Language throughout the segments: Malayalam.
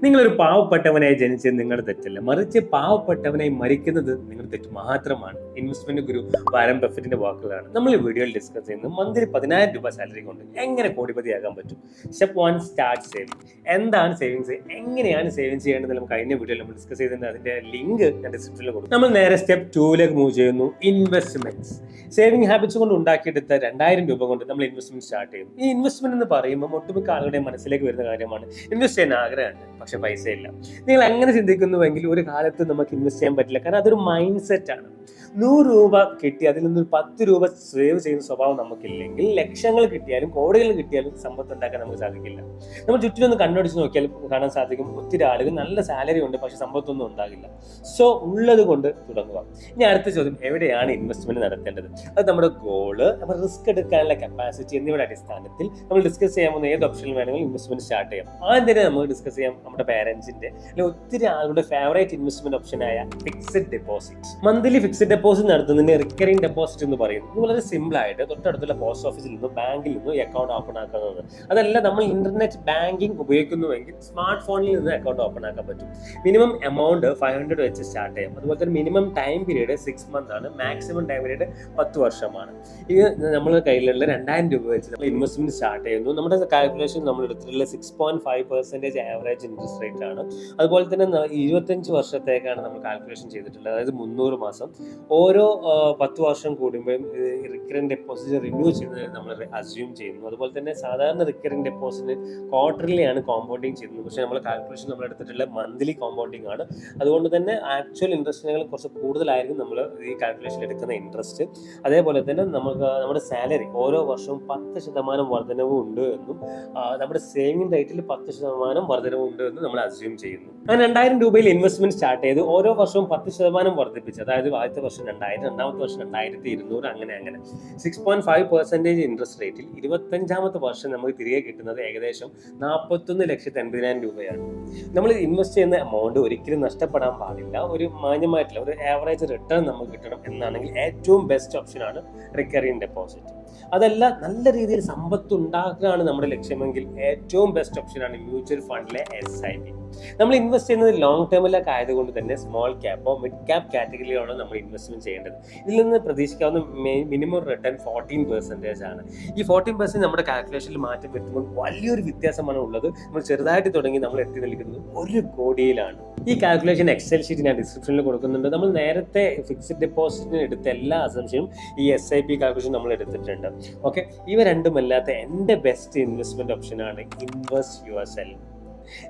നിങ്ങളൊരു പാവപ്പെട്ടവനായി ജനിച്ചത് നിങ്ങളുടെ തെറ്റല്ല, മറിച്ച് പാവപ്പെട്ടവനായി മരിക്കുന്നത് നിങ്ങളുടെ തെറ്റ് മാത്രമാണ്. ഇൻവെസ്റ്റ്മെന്റ് ഗുരു വാരൻ ബഫറ്റിന്റെ വാക്കുകളാണ് നമ്മൾ ഈ വീഡിയോയിൽ ഡിസ്കസ് ചെയ്യുന്നത്. മന്ത്ലി 10,000 രൂപ സാലറി കൊണ്ട് എങ്ങനെ കോടിപതിയാകാൻ പറ്റും. Step 1, start saving. എന്താണ് സേവിങ്സ്, എങ്ങനെയാണ് സേവിങ് ചെയ്യേണ്ടത് നമുക്ക് കഴിഞ്ഞ വീഡിയോയിൽ നമ്മൾ ഡിസ്കസ് ചെയ്തിട്ടുണ്ട്. അതിന്റെ ലിങ്ക് ഞാൻ ഡിസ്ക്രിപ്ഷനിൽ കൊടുക്കും. നമ്മൾ നേരെ സ്റ്റെപ്പ് 2ലേക്ക് മൂവ് ചെയ്യുന്നു. ഇൻവെസ്റ്റ്മെന്റ്സ്. സേവിങ് ഹാബിറ്റ്സ് കൊണ്ട് ഉണ്ടാക്കിയെടുത്ത 2,000 രൂപ കൊണ്ട് നമ്മൾ ഇൻവെസ്റ്റ്മെന്റ് സ്റ്റാർട്ട് ചെയ്യും. ഈ ഇൻവെസ്റ്റ്മെന്റ് എന്ന് പറയുമ്പോൾ ഒട്ടുമിക്ക ആളുകളുടെ മനസ്സിലേക്ക് വരുന്ന കാര്യമാണ് ഇൻവെസ്റ്റ് ചെയ്യാൻ ആഗ്രഹമുണ്ട്, പക്ഷെ പൈസ ഇല്ല. നിങ്ങൾ അങ്ങനെ ചിന്തിക്കുന്നുവെങ്കിൽ ഒരു കാലത്ത് നമുക്ക് ഇൻവെസ്റ്റ് ചെയ്യാൻ പറ്റില്ല. കാരണം അതൊരു മൈൻഡ് സെറ്റ് ആണ്. 100 രൂപ കിട്ടി അതിൽ നിന്ന് 10 രൂപ സേവ് ചെയ്യുന്ന സ്വഭാവം നമുക്കില്ലെങ്കിൽ ലക്ഷങ്ങൾ കിട്ടിയാലും കോടികൾ കിട്ടിയാലും സമ്പത്ത് ഉണ്ടാക്കാൻ നമുക്ക് സാധിക്കില്ല. നമ്മൾ ചുറ്റിലൊന്ന് കണ്ണോടിച്ച് നോക്കിയാൽ കാണാൻ സാധിക്കും, ഒത്തിരി ആളുകൾ നല്ല സാലറി ഉണ്ട്, പക്ഷെ സമ്പത്തൊന്നും ഉണ്ടാകില്ല. സോ ഉള്ളത് കൊണ്ട് തുടങ്ങുക. ഇനി അടുത്ത ചോദ്യം, എവിടെയാണ് ഇൻവെസ്റ്റ്മെന്റ് നടത്തേണ്ടത്? അത് നമ്മുടെ ഗോള്, നമ്മുടെ റിസ്ക് എടുക്കാനുള്ള കപ്പാസിറ്റി എന്നിവയുടെ അടിസ്ഥാനത്തിൽ നമ്മൾ ഡിസ്കസ് ചെയ്യാൻ പോകുന്ന ഏത് ഓപ്ഷനിൽ വേണമെങ്കിലും ഇൻവെസ്റ്റ്മെന്റ് സ്റ്റാർട്ട് ചെയ്യാം. ആദ്യം തന്നെ നമുക്ക് ഡിസ്കസ് ചെയ്യാം നമ്മുടെ പാരന്റ്സിന്റെ അല്ലെങ്കിൽ ഒത്തിരി ആളുകളുടെ ഫേവറേറ്റ് ഇൻവെസ്റ്റ്മെന്റ് ഓപ്ഷനായ fixed deposit. Monthly fixed deposit നടത്തുന്നതിന് റിക്കറിംഗ് ഡെപ്പോസിറ്റ് എന്ന് പറയുന്നത്. ഇത് വളരെ സിമ്പിൾ ആയിട്ട് തൊട്ടടുത്തുള്ള പോസ്റ്റ് ഓഫീസിൽ നിന്നോ ബാങ്കിൽ നിന്നോ അക്കൗണ്ട് ഓപ്പൺ ആക്കുന്നത്. അതല്ല, നമ്മൾ ഇന്റർനെറ്റ് ബാങ്കിങ് ഉപയോഗിക്കുന്നുവെങ്കിൽ സ്മാർട്ട് ഫോണിൽ നിന്ന് അക്കൗണ്ട് ഓപ്പൺ ആക്കാൻ പറ്റും. മിനിമം എമൗണ്ട് 500 വെച്ച് സ്റ്റാർട്ട് ചെയ്യാം. അതുപോലെ തന്നെ മിനിമം ടൈം പീരീഡ് 6 months ആണ്, മാക്സിമം ടൈം പീരീഡ് 10 വർഷമാണ്. ഇത് നമ്മുടെ കയ്യിലുള്ള 2,000 രൂപ വെച്ച് നമ്മൾ ഇൻവെസ്റ്റ്മെന്റ് സ്റ്റാർട്ട് ചെയ്യുന്നു. നമ്മുടെ കാൽക്കുലേഷൻ നമ്മൾ എടുത്തിട്ടുള്ള 6.5% ആവറേജ് ഇൻട്രസ്റ്റ് റേറ്റ് ആണ്. അതുപോലെ തന്നെ 25 വർഷത്തേക്കാണ് നമ്മൾ കാൽക്കുലേഷൻ ചെയ്തിട്ടുള്ളത്. അതായത് 300 മാസം. ഓരോ 10 വർഷം കൂടുമ്പോഴും റിക്കറിംഗ് ഡെപ്പോസിറ്റ് റിന്യൂ ചെയ്യുന്നത് നമ്മൾ അസ്യൂം ചെയ്യുന്നു. അതുപോലെ തന്നെ സാധാരണ റിക്കറിംഗ് ഡെപ്പോസിറ്റ് ക്വാർട്ടർലി ആണ് കോമ്പൗണ്ടിങ് ചെയ്യുന്നത്. പക്ഷേ നമ്മൾ കാൽക്കുലേഷൻ നമ്മൾ എടുത്തിട്ടുള്ള മന്ത്ലി കോമ്പൗണ്ടിങ് ആണ്. അതുകൊണ്ട് തന്നെ ആക്ച്വൽ ഇൻട്രസ്റ്റിനേക്കാൾ കുറച്ച് കൂടുതലായിരിക്കും നമ്മൾ ഈ കാൽക്കുലേഷൻ എടുക്കുന്ന ഇൻട്രസ്റ്റ്. അതേപോലെ തന്നെ നമുക്ക് നമ്മുടെ സാലറി ഓരോ വർഷവും 10% വർധനവ് ഉണ്ട് എന്നും നമ്മുടെ സേവിംഗ് റേറ്റിൽ 10% വർധനവ് ഉണ്ട് എന്നും നമ്മൾ അസ്യൂം ചെയ്യുന്നു. അങ്ങനെ 2,000 രൂപയിൽ ഇൻവെസ്റ്റ്മെന്റ് സ്റ്റാർട്ട് ചെയ്ത് ഓരോ വർഷവും 10% വർദ്ധിപ്പിച്ച്, അതായത് ആദ്യത്തെ വർഷം 2,000, രണ്ടാമത്തെ വർഷം 2,200, അങ്ങനെ 6.5% ഇൻട്രസ്റ്റ് റേറ്റിൽ 25ാമത്തെ വർഷം നമുക്ക് തിരികെ കിട്ടുന്നത് ഏകദേശം 41,80,000 രൂപയാണ്. നമ്മൾ ഇൻവെസ്റ്റ് ചെയ്യുന്ന എമൗണ്ട് ഒരിക്കലും നഷ്ടപ്പെടാൻ പാടില്ല. ഒരു മാന്യമായിട്ടുള്ള ഒരു ആവറേജ് റിട്ടേൺ നമുക്ക് കിട്ടണം എന്നാണെങ്കിൽ ഏറ്റവും ബെസ്റ്റ് ഓപ്ഷനാണ് റിക്കറിംഗ് ഡെപ്പോസിറ്റ്. അതല്ല, നല്ല രീതിയിൽ സമ്പത്ത് ഉണ്ടാക്കുകയാണ് നമ്മുടെ ലക്ഷ്യമെങ്കിൽ ഏറ്റവും ബെസ്റ്റ് ഓപ്ഷനാണ് മ്യൂച്വൽ ഫണ്ടിലെ SIP. നമ്മൾ ഇൻവെസ്റ്റ് ചെയ്യുന്നത് ലോങ് ടേമിലൊക്കെ ആയതുകൊണ്ട് തന്നെ സ്മോൾ ക്യാപ്പോ മിഡ് ക്യാപ് കാറ്റഗറിയിലാണ് നമ്മൾ ഇൻവെസ്റ്റ്മെന്റ് ചെയ്യേണ്ടത്. ഇതിൽ നിന്ന് പ്രതീക്ഷിക്കാവുന്ന മിനിമം റിട്ടേൺ 14% ആണ്. ഈ 14% നമ്മുടെ കാൽക്കുലേഷനിൽ മാറ്റം വരുത്തുമ്പോൾ വലിയൊരു വ്യത്യാസമാണ് ഉള്ളത്. നമ്മൾ ചെറുതായിട്ട് തുടങ്ങി നമ്മൾ എത്തി നിൽക്കുന്നത് 1 കോടിയിലാണ്. ഈ കാൽക്കുലേഷൻ എക്സൽ ഷീറ്റ് ഞാൻ ഡിസ്ക്രിപ്ഷനിൽ കൊടുക്കുന്നുണ്ട്. നമ്മൾ നേരത്തെ ഫിക്സഡ് ഡെപ്പോസിറ്റിന് എടുത്ത എല്ലാ അസംഷനും ഈ SIP കാൽക്കുലേഷൻ നമ്മൾ എടുത്തിട്ടുണ്ട്. ഓക്കെ, ഇവ രണ്ടുമല്ലാത്ത എൻ്റെ ബെസ്റ്റ് ഇൻവെസ്റ്റ്മെന്റ് ഓപ്ഷനാണ് ഇൻവെസ്റ്റ് യുവർ സെൽഫ്.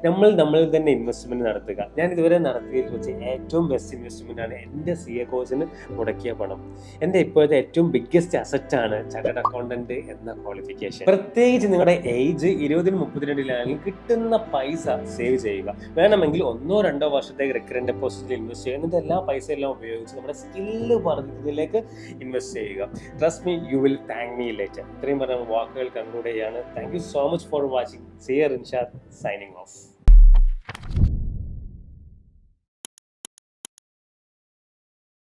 നമ്മൾ തന്നെ ഇൻവെസ്റ്റ്മെന്റ് നടത്തുക. ഞാൻ ഇതുവരെ നടത്തിയതിൽ വെച്ച് ഏറ്റവും ബെസ്റ്റ് ഇൻവെസ്റ്റ്മെന്റ് ആണ് എൻ്റെ CA കോഴ്സിന് മുടക്കിയ പണം. എൻ്റെ ഇപ്പോഴത്തെ ഏറ്റവും ബിഗ്ഗസ്റ്റ് അസറ്റാണ് ചാർട്ടേഡ് അക്കൗണ്ടന്റ് എന്ന ക്വാളിഫിക്കേഷൻ. പ്രത്യേകിച്ച് നിങ്ങളുടെ ഏജ് 20-32 കിട്ടുന്ന പൈസ സേവ് ചെയ്യുക. വേണമെങ്കിൽ 1-2 വർഷത്തേക്ക് റിക്കറിംഗ് ഡെപ്പോസിറ്റിൽ ഇൻവെസ്റ്റ് ചെയ്യുക. എന്നിട്ട് എല്ലാ പൈസ എല്ലാം ഉപയോഗിച്ച് നമ്മുടെ സ്കില്ല് വർദ്ധിക്കുന്നതിലേക്ക് ഇൻവെസ്റ്റ് ചെയ്യുക. Trust me, you will thank me later. ഇത്രയും പറഞ്ഞ വാക്കുകൾ കൺക്ലൂഡ് ചെയ്യാണ്. Thank you so much for watching. സിയർ ഇൻഷാദ്, സൈനിങ് ഓഫ്.